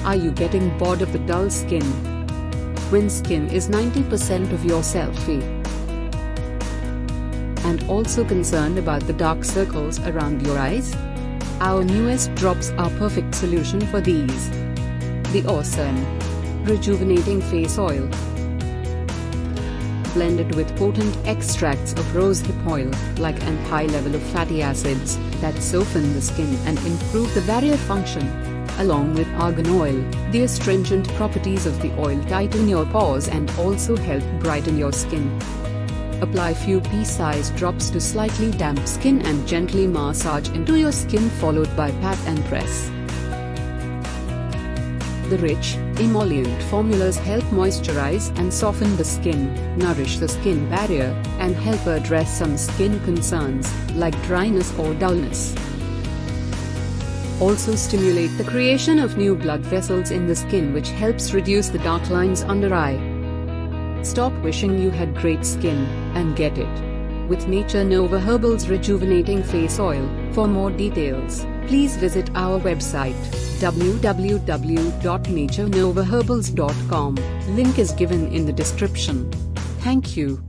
Are you getting bored of the dull skin? When skin is 90% of your selfie? And also concerned about the dark circles around your eyes? Our newest drops are perfect solution for these. The awesome Rejuvenating Face Oil. Blended with potent extracts of rosehip oil, like and high level of fatty acids, that soften the skin and improve the barrier function. Along with argan oil, the astringent properties of the oil tighten your pores and also help brighten your skin. Apply few pea-sized drops to slightly damp skin and gently massage into your skin, followed by pat and press. The rich, emollient formulas help moisturize and soften the skin, nourish the skin barrier, and help address some skin concerns, like dryness or dullness. Also stimulate the creation of new blood vessels in the skin, which helps reduce the dark lines under eye. Stop wishing you had great skin, and get it with NatureNova Herbals Rejuvenating Face Oil. For more details, please visit our website www.naturenovaherbals.com. Link is given in the description. Thank you.